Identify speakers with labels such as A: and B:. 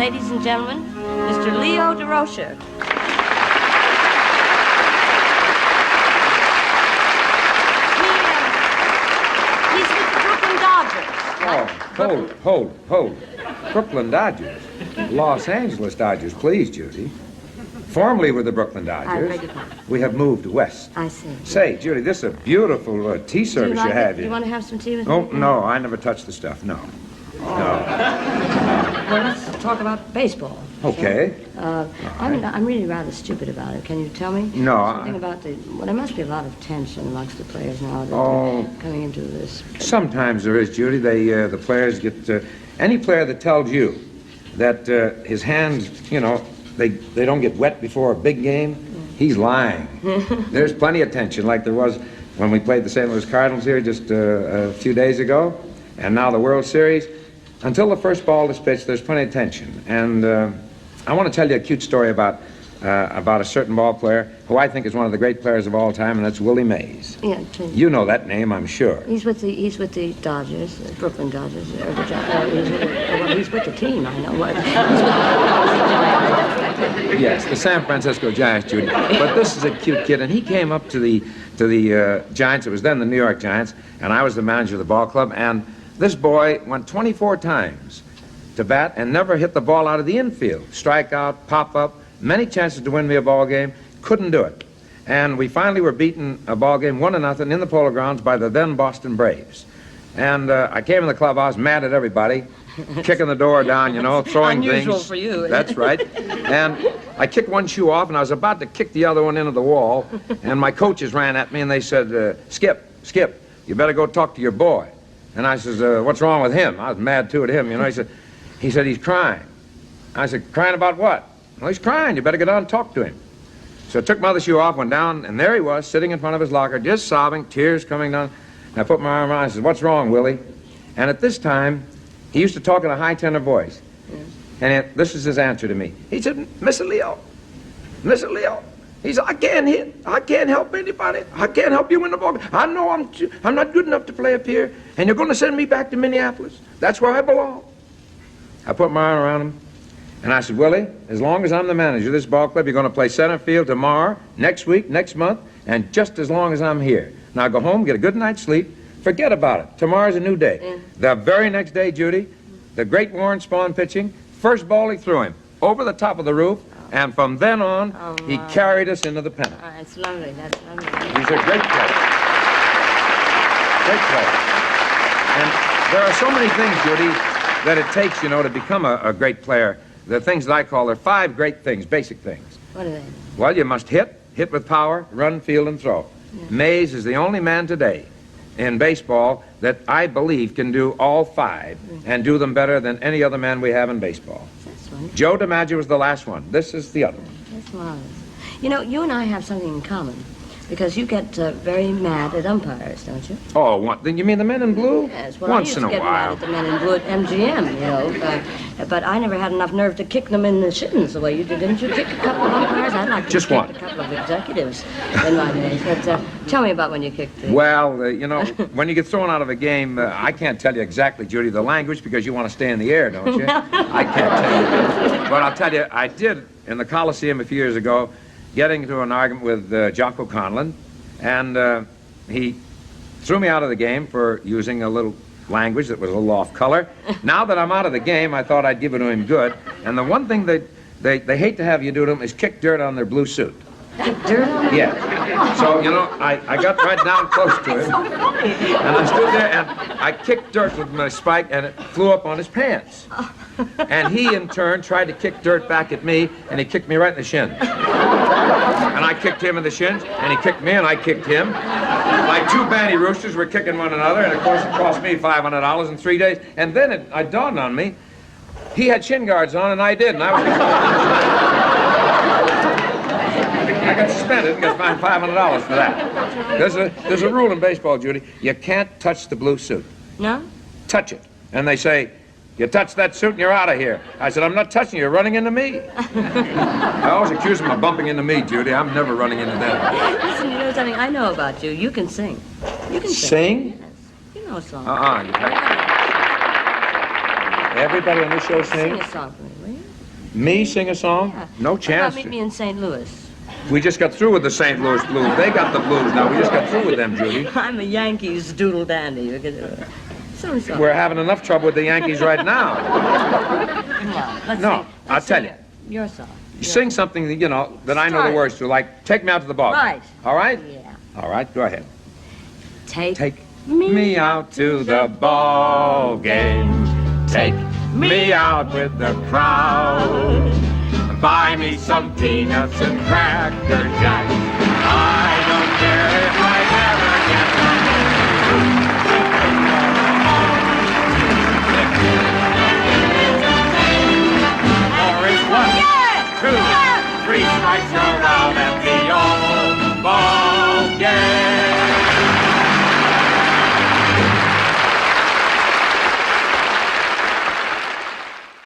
A: ladies and gentlemen, Mr. Leo Durocher. He's with the Brooklyn Dodgers.
B: Oh, hold. Brooklyn Dodgers? Los Angeles Dodgers, please, Judy. Formerly with the Brooklyn Dodgers. We have moved west.
A: I see.
B: Say, Judy, this is a beautiful tea service you have here.
A: Do you want to have some tea with me?
B: Oh, no, I never touch the stuff, no.
A: Well, let's talk about baseball.
B: Okay.
A: I'm really rather stupid about it. Can you tell me?
B: No.
A: Something about well, there must be a lot of tension amongst the players now that they're coming into this.
B: Sometimes there is, Judy. The players get... any player that tells you that his hands, they don't get wet before a big game, he's lying. There's plenty of tension, like there was when we played the St. Louis Cardinals here just a few days ago, and now the World Series. Until the first ball is pitched, there's plenty of tension. And I want to tell you a cute story about a certain ball player who I think is one of the great players of all time, and that's Willie Mays.
A: Yeah,
B: you know that name, I'm sure.
A: He's with the Dodgers, the Brooklyn Dodgers. He's with the team, I know.
B: Yes, the San Francisco Giants, Judy. But this is a cute kid, and he came up to the Giants. It was then the New York Giants, and I was the manager of the ball club, and this boy went 24 times to bat and never hit the ball out of the infield. Strikeout, pop-up, many chances to win me a ball game, couldn't do it. And we finally were beaten a ball game 1-0 in the Polo Grounds by the then Boston Braves. And I came in the club, I was mad at everybody, kicking the door down, throwing things.
A: Unusual for you.
B: That's right. And I kicked one shoe off, and I was about to kick the other one into the wall, and my coaches ran at me, and they said, Skip, you better go talk to your boy. And I says, what's wrong with him? I was mad, too, at him, He said, he's crying. I said, crying about what? Well, he's crying. You better get down and talk to him. So I took my other shoe off, went down, and there he was, sitting in front of his locker, just sobbing, tears coming down. And I put my arm around him. I said, what's wrong, Willie? And at this time, he used to talk in a high tenor voice. And this is his answer to me. He said, Mr. Leo, he said, I can't help anybody. I can't help you win the ball. I know I'm not good enough to play up here, and you're going to send me back to Minneapolis. That's where I belong. I put my arm around him, and I said, Willie, as long as I'm the manager of this ball club, you're going to play center field tomorrow, next week, next month, and just as long as I'm here. Now go home, get a good night's sleep, forget about it. Tomorrow's a new day. The very next day, Judy, the great Warren Spahn pitching, first ball he threw him, over the top of the roof, and from then on, he carried us into the pennant.
A: Oh, that's lovely, that's lovely.
B: He's a great player. Great player. And there are so many things, Judy, that it takes, to become a great player. The things that I call, there are 5 great things, basic things.
A: What are they?
B: Well, you must hit with power, run, field, and throw. Yeah. Mays is the only man today in baseball that I believe can do all 5 and do them better than any other man we have in baseball.
A: That's wonderful.
B: Joe DiMaggio was the last one. This is the other one.
A: That's marvelous. You and I have something in common. Because you get very mad at umpires, don't you?
B: Oh, then you mean the men in blue?
A: Yes, well,
B: Once in a
A: I used to get
B: while.
A: mad at the men in blue at MGM, but I never had enough nerve to kick them in the shins the way you did. Didn't you kick a couple of umpires? I'd like to
B: Just
A: kick
B: one.
A: a couple of executives in my days. But tell me about when you kicked the...
B: Well, when you get thrown out of a game, I can't tell you exactly, Judy, the language, because you want to stay in the air, don't you? I can't tell you. But I'll tell you, I did in the Coliseum a few years ago, getting into an argument with Jocko Conlon, and he threw me out of the game for using a little language that was a little off color. Now that I'm out of the game, I thought I'd give it to him good. And the one thing they hate to have you do to them is kick dirt on their blue suit.
A: Dirt on them?
B: Yeah. So, I got right down close to him. And I stood there and I kicked dirt with my spike and it flew up on his pants. And he, in turn, tried to kick dirt back at me, and he kicked me right in the shins. And I kicked him in the shins, and he kicked me, and I kicked him. Like 2 banty roosters were kicking one another, and of course it cost me $500 in 3 days. And then it dawned on me, he had shin guards on, and I didn't. I got suspended and got fined $500 for that. There's a rule in baseball, Judy. You can't touch the blue suit.
A: No?
B: Touch it. And they say, you touch that suit and you're out of here. I said, I'm not touching you, you're running into me. I always accuse them of bumping into me, Judy. I'm never running into them.
A: Listen, you know something I know about you. You can sing. You can
B: sing.
A: Yes. You know a song.
B: Everybody on this show sings?
A: Sing a song for me, will you?
B: Me sing a song?
A: Yeah.
B: No chance.
A: Meet me in St. Louis.
B: We just got through with the St. Louis Blues. They got the blues now. We just got through with them, Judy.
A: I'm a Yankees doodle dandy. You can, so.
B: We're having enough trouble with the Yankees right now.
A: Come on, let's
B: No,
A: sing.
B: I'll
A: Let's
B: tell
A: sing
B: you.
A: Your song.
B: Sing something that, you know, that I know
A: Start
B: the
A: it.
B: words to, like Take Me Out to the Ball.
A: Right.
B: All right?
A: Yeah.
B: All right, go ahead.
A: Take
B: me out to the ball game. Take me out with the crowd. Buy me some peanuts and cracker jacks. I don't care